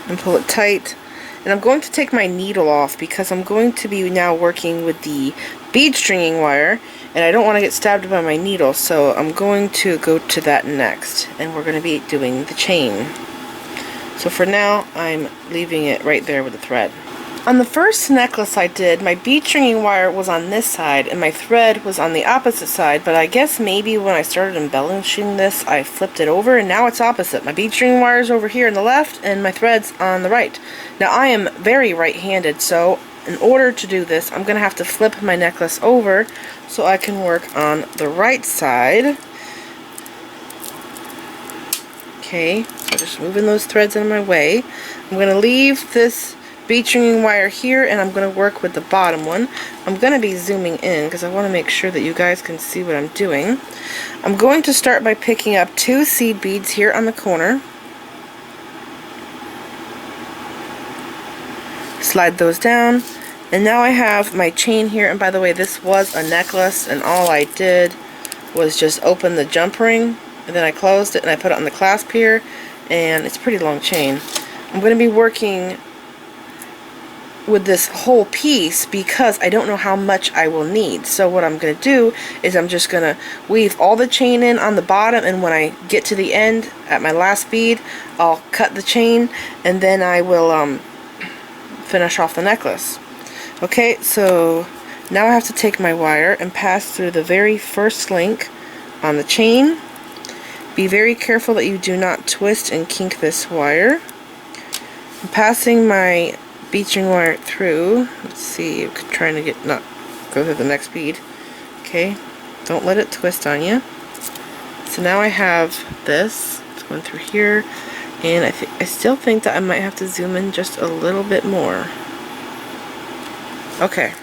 and pull it tight. And I'm going to take my needle off because I'm going to be now working with the bead stringing wire, and I don't want to get stabbed by my needle, so I'm going to go to that next, and we're going to be doing the chain. So for now, I'm leaving it right there with the thread. On the first necklace I did, my bead stringing wire was on this side and my thread was on the opposite side, but I guess maybe when I started embellishing this, I flipped it over and now it's opposite. My bead stringing wire is over here on the left and my thread's on the right. Now I am very right-handed, so in order to do this, I'm going to have to flip my necklace over so I can work on the right side. Okay, so just moving those threads out of my way. I'm going to leave this bead stringing wire here and I'm going to work with the bottom one. I'm going to be zooming in because I want to make sure that you guys can see what I'm doing. I'm going to start by picking up 2 seed beads here on the corner. Slide those down, and now I have my chain here. And by the way, this was a necklace and all I did was just open the jump ring and then I closed it and I put it on the clasp here, and it's a pretty long chain. I'm going to be working with this whole piece because I don't know how much I will need. So what I'm going to do is I'm just going to weave all the chain in on the bottom, and when I get to the end at my last bead, I'll cut the chain and then I will finish off the necklace. Okay, so now I have to take my wire and pass through the very first link on the chain Be very careful that you do not twist and kink this wire. I'm passing my bead string wire through. Let's see, I'm trying to not go through the next bead. Okay, don't let it twist on you. So now I have this. It's going through here, and I still think that I might have to zoom in just a little bit more. Okay.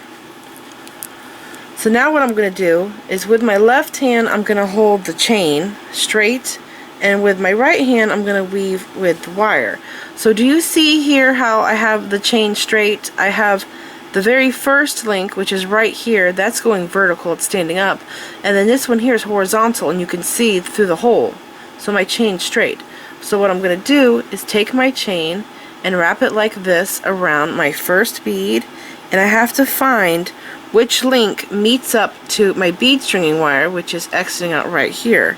So now what I'm going to do is with my left hand I'm going to hold the chain straight, and with my right hand I'm going to weave with the wire. So do you see here how I have the chain straight? I have the very first link, which is right here, that's going vertical, it's standing up, and then this one here is horizontal, and you can see through the hole. So my chain's straight. So what I'm going to do is take my chain and wrap it like this around my first bead, and I have to find which link meets up to my bead stringing wire, which is exiting out right here.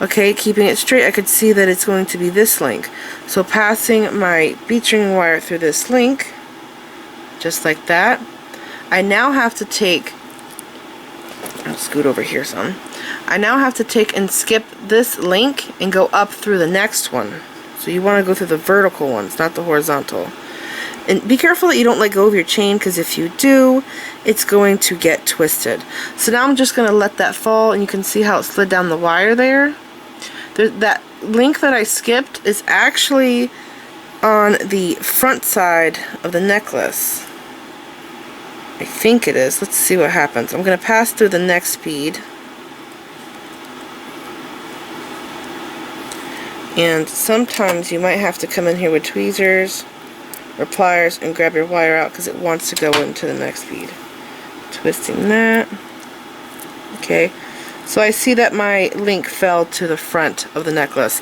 Okay, keeping it straight, I could see that it's going to be this link. So passing my bead stringing wire through this link, just like that. I now have to take, I'll scoot over here some. I now have to take and skip this link and go up through the next one. So you want to go through the vertical ones, not the horizontal. And be careful that you don't let go of your chain, because if you do, it's going to get twisted. So now I'm just going to let that fall, and you can see how it slid down the wire there. That link that I skipped is actually on the front side of the necklace. I think it is. Let's see what happens. I'm going to pass through the next bead. And sometimes you might have to come in here with tweezers or pliers and grab your wire out because it wants to go into the next bead. Twisting that. Okay, so I see that my link fell to the front of the necklace,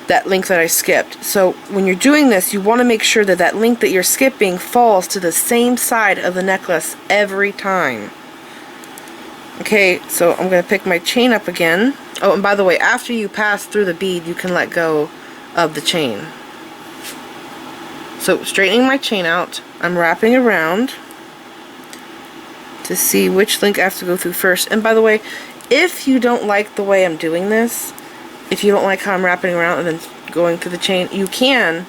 that link that I skipped. So when you're doing this, you want to make sure that that link that you're skipping falls to the same side of the necklace every time. Okay, so I'm going to pick my chain up again. Oh, and by the way, after you pass through the bead, you can let go of the chain. So straightening my chain out, I'm wrapping around to see which link I have to go through first. And by the way, if you don't like the way I'm doing this, if you don't like how I'm wrapping around and then going through the chain, you can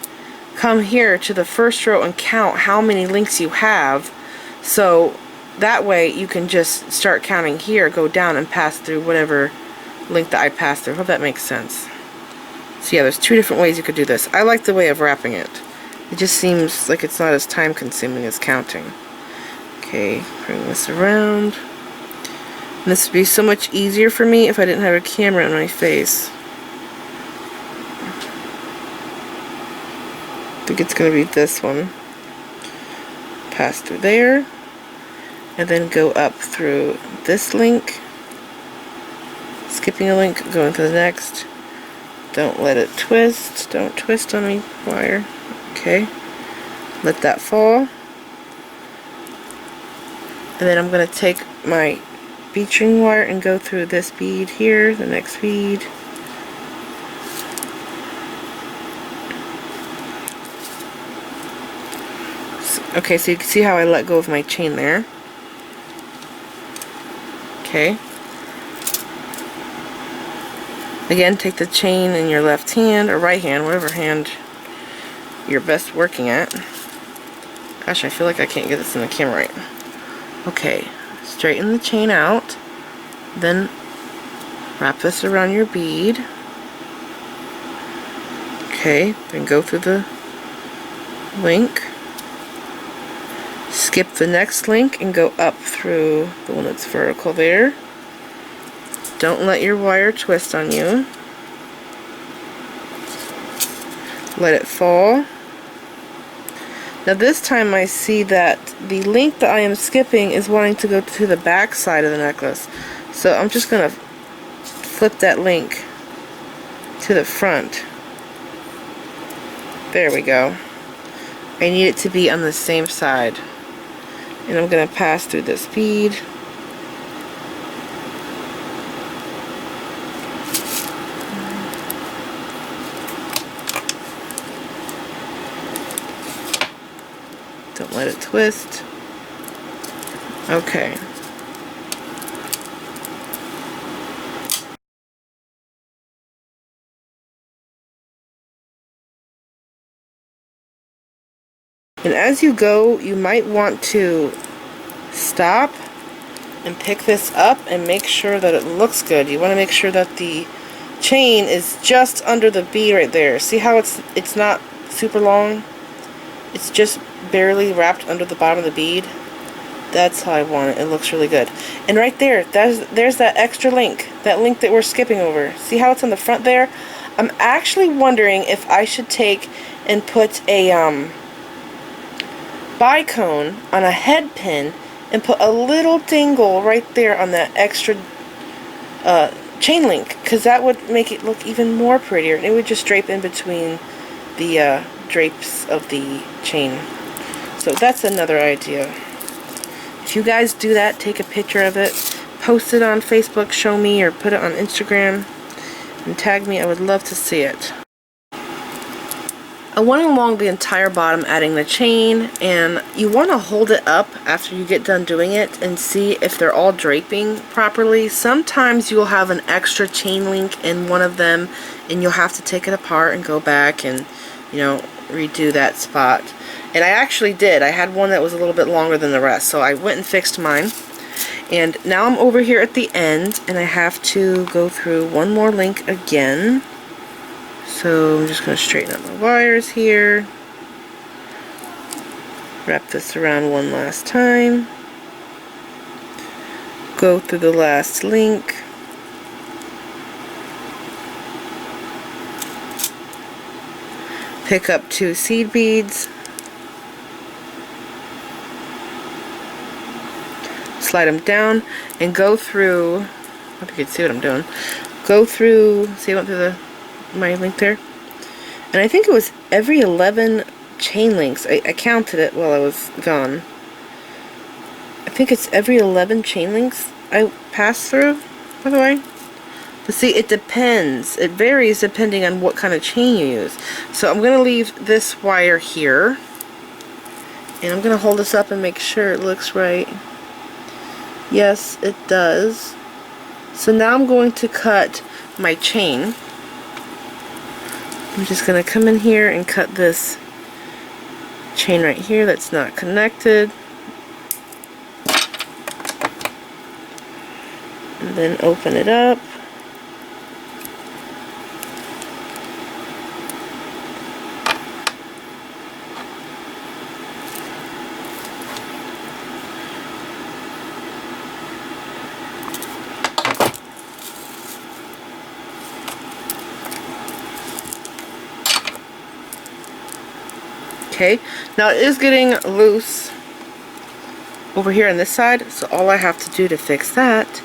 come here to the first row and count how many links you have. So that way you can just start counting here, go down and pass through whatever link that I passed through. I hope that makes sense. So yeah, there's two different ways you could do this. I like the way of wrapping it. It just seems like it's not as time consuming as counting. Okay, bring this around. And this would be so much easier for me if I didn't have a camera in my face. I think it's going to be this one. Pass through there. And then go up through this link. Skipping a link, going to the next. Don't let it twist. Don't twist on me, wire. Okay, let that fall, and then I'm going to take my bead string wire and go through this bead here, the next bead. Okay, so you can see how I let go of my chain there. Okay. Again, take the chain in your left hand or right hand, whatever hand you're best working at. Gosh, I feel like I can't get this in the camera right. Okay, straighten the chain out, then wrap this around your bead. Okay, then go through the link, skip the next link and go up through the one that's vertical there. Don't let your wire twist on you. Let it fall. Now this time I see that the link that I am skipping is wanting to go to the back side of the necklace. So I'm just going to flip that link to the front. There we go. I need it to be on the same side. And I'm going to pass through this bead. Don't let it twist. Okay. And as you go, you might want to stop and pick this up and make sure that it looks good. You want to make sure that the chain is just under the bead right there. See how it's not super long? It's just barely wrapped under the bottom of the bead. That's how I want it. It looks really good. And right there, there's that extra link. That link that we're skipping over. See how it's on the front there? I'm actually wondering if I should take and put a bicone on a head pin and put a little dingle right there on that extra chain link, because that would make it look even more prettier, and it would just drape in between the drapes of the chain. So that's another idea. If you guys do that, take a picture of it, post it on Facebook, show me, or put it on Instagram and tag me. I would love to see it. I went along the entire bottom adding the chain, and you want to hold it up after you get done doing it and see if they're all draping properly. Sometimes you'll have an extra chain link in one of them and you'll have to take it apart and go back and, you know, redo that spot. And I actually did. I had one that was a little bit longer than the rest, so I went and fixed mine. And now I'm over here at the end and I have to go through one more link again. So I'm just going to straighten up my wires here, wrap this around one last time, go through the last link, pick up 2 seed beads, slide them down, and go through, I hope you can see what I'm doing, go through, see I went through my link there, and I think it was every 11 chain links. I counted it while I was gone. I think it's every 11 chain links I pass through, by the way. But see, it depends. It varies depending on what kind of chain you use. So I'm going to leave this wire here, and I'm going to hold this up and make sure it looks right. Yes, it does. So now I'm going to cut my chain. I'm just going to come in here and cut this chain right here that's not connected. And then open it up. Okay, now it is getting loose over here on this side, so all I have to do to fix that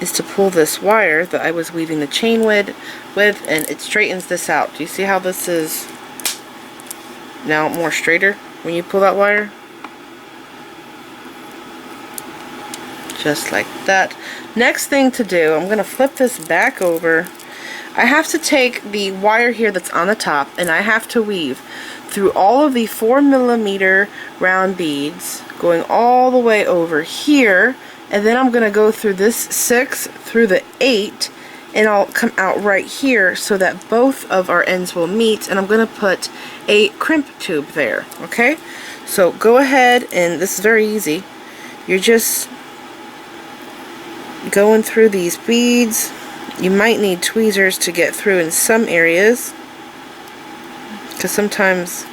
is to pull this wire that I was weaving the chain with, and it straightens this out. Do you see how this is now more straighter when you pull that wire? Just like that. Next thing to do, I'm going to flip this back over. I have to take the wire here that's on the top, and I have to weave through all of the 4mm round beads, going all the way over here, and then I'm going to go through this 6 through the 8, and I'll come out right here so that both of our ends will meet, and I'm going to put a crimp tube there. Okay, so go ahead, and this is very easy. You're just going through these beads. You might need tweezers to get through in some areas, because sometimes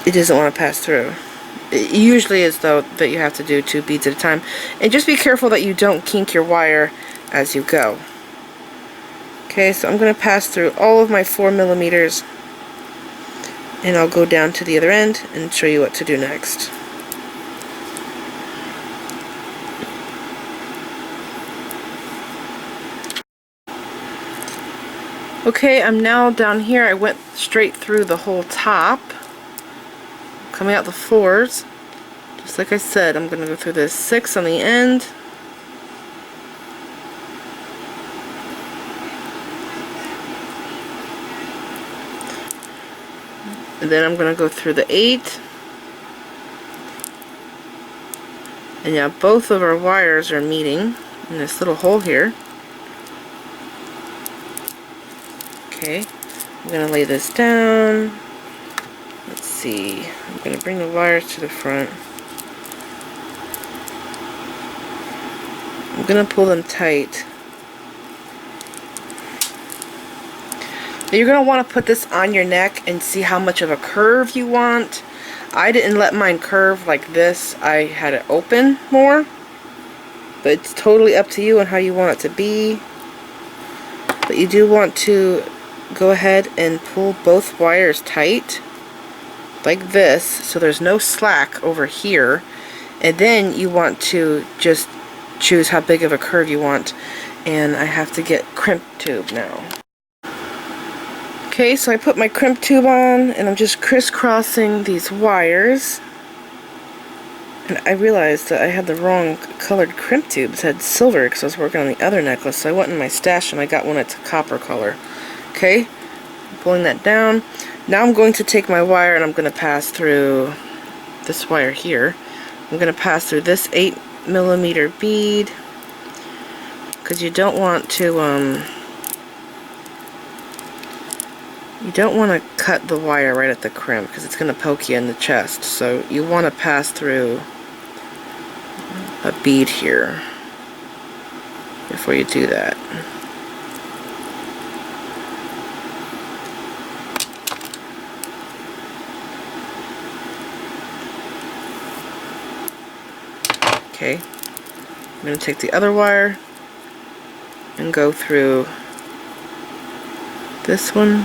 it doesn't want to pass through. It usually is, though, that you have to do 2 beads at a time. And just be careful that you don't kink your wire as you go. Okay, so I'm going to pass through all of my 4mm, and I'll go down to the other end and show you what to do next. Okay, I'm now down here. I went straight through the whole top, coming out the 4s. Just like I said, I'm going to go through this 6 on the end. And then I'm going to go through the 8. And now both of our wires are meeting in this little hole here. Okay, I'm going to lay this down see. I'm going to bring the wires to the front. I'm going to pull them tight. Now you're going to want to put this on your neck and see how much of a curve you want. I didn't let mine curve like this. I had it open more. But it's totally up to you on how you want it to be. But you do want to go ahead and pull both wires tight like this so there's no slack over here, and then you want to just choose how big of a curve you want. And I have to get crimp tube now. Okay, so I put my crimp tube on and I'm just crisscrossing these wires, and I realized that I had the wrong colored crimp tubes. It had silver because I was working on the other necklace, so I went in my stash and I got one that's a copper color. Okay, pulling that down. Now I'm going to take my wire and I'm going to pass through this wire here. I'm going to pass through this 8mm bead because you don't want to cut the wire right at the crimp because it's going to poke you in the chest. So you want to pass through a bead here before you do that. Okay, I'm going to take the other wire and go through this one.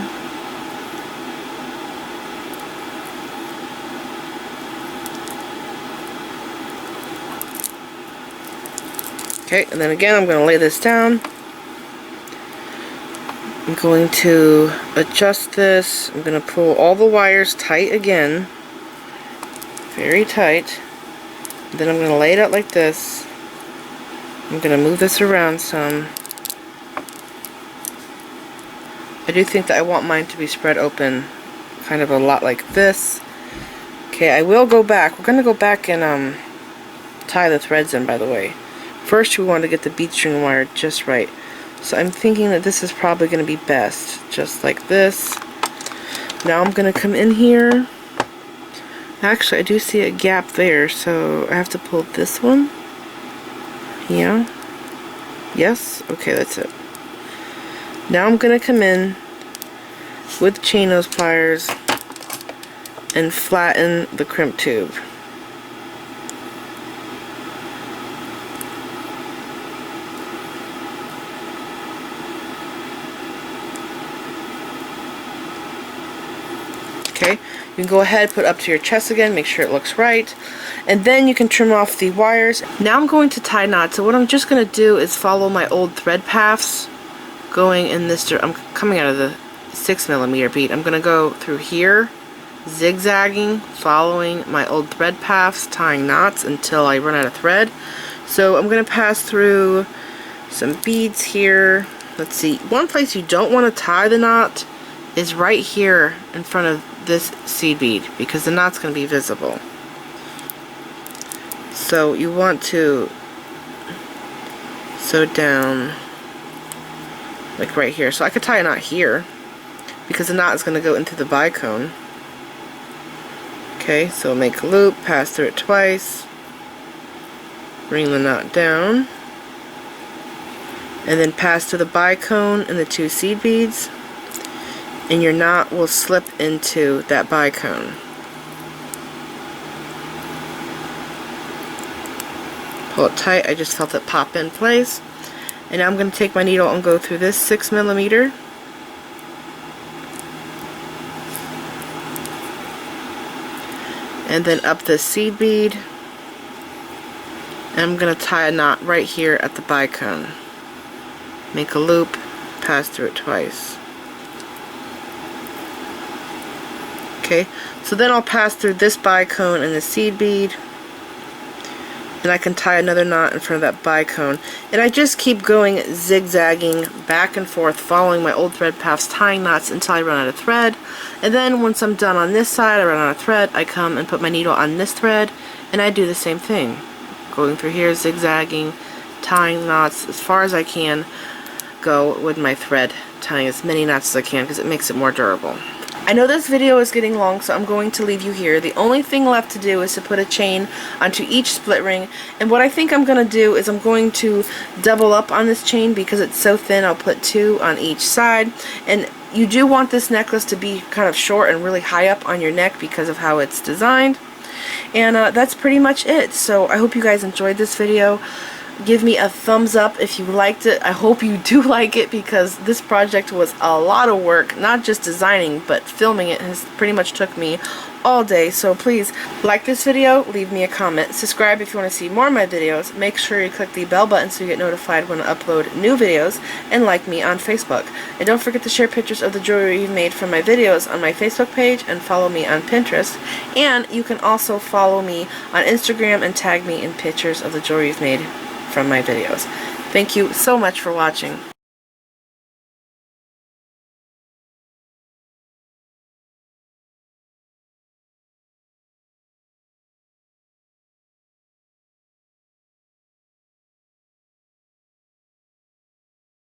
Okay, and then again I'm going to lay this down. I'm going to adjust this. I'm going to pull all the wires tight again. Very tight. Then I'm going to lay it out like this. I'm going to move this around some. I do think that I want mine to be spread open kind of a lot like this. Okay, I will go back. We're going to go back and tie the threads in, by the way. First we want to get the bead string wire just right. So I'm thinking that this is probably going to be best. Just like this. Now I'm going to come in here. Actually, I do see a gap there, so I have to pull this one. Yeah. Yes? Okay, that's it. Now I'm going to come in with chain nose pliers and flatten the crimp tube. Okay, you can go ahead, put it up to your chest again, make sure it looks right, and then you can trim off the wires. Now I'm going to tie knots, so what I'm just going to do is follow my old thread paths going in this I'm coming out of the 6mm bead. I'm going to go through here, zigzagging, following my old thread paths, tying knots until I run out of thread. So I'm going to pass through some beads here. Let's see, one place you don't want to tie the knot is right here in front of this seed bead because the knot's going to be visible. So you want to sew down like right here. So I could tie a knot here because the knot is going to go into the bicone. Okay, so make a loop, pass through it twice, bring the knot down, and then pass through the bicone and the 2 seed beads, and your knot will slip into that bicone. Pull it tight. I just felt it pop in place. And now I'm going to take my needle and go through this 6mm. And then up this seed bead. And I'm going to tie a knot right here at the bicone. Make a loop, pass through it twice. Okay, so then I'll pass through this bicone and the seed bead, and I can tie another knot in front of that bicone, and I just keep going zigzagging back and forth, following my old thread paths, tying knots until I run out of thread. And then once I'm done on this side, I run out of thread, I come and put my needle on this thread, and I do the same thing, going through here, zigzagging, tying knots as far as I can, go with my thread, tying as many knots as I can because it makes it more durable. I know this video is getting long, so I'm going to leave you here. The only thing left to do is to put a chain onto each split ring, and what I think I'm going to do is I'm going to double up on this chain because it's so thin. I'll put 2 on each side, and you do want this necklace to be kind of short and really high up on your neck because of how it's designed. And that's pretty much it. So I hope you guys enjoyed this video. Give me a thumbs up if you liked it. I hope you do like it because this project was a lot of work, not just designing, but filming it has pretty much took me all day. So please like this video, leave me a comment, subscribe if you want to see more of my videos, make sure you click the bell button so you get notified when I upload new videos, and like me on Facebook. And don't forget to share pictures of the jewelry you've made from my videos on my Facebook page and follow me on Pinterest. And you can also follow me on Instagram and tag me in pictures of the jewelry you've made from my videos. Thank you so much for watching.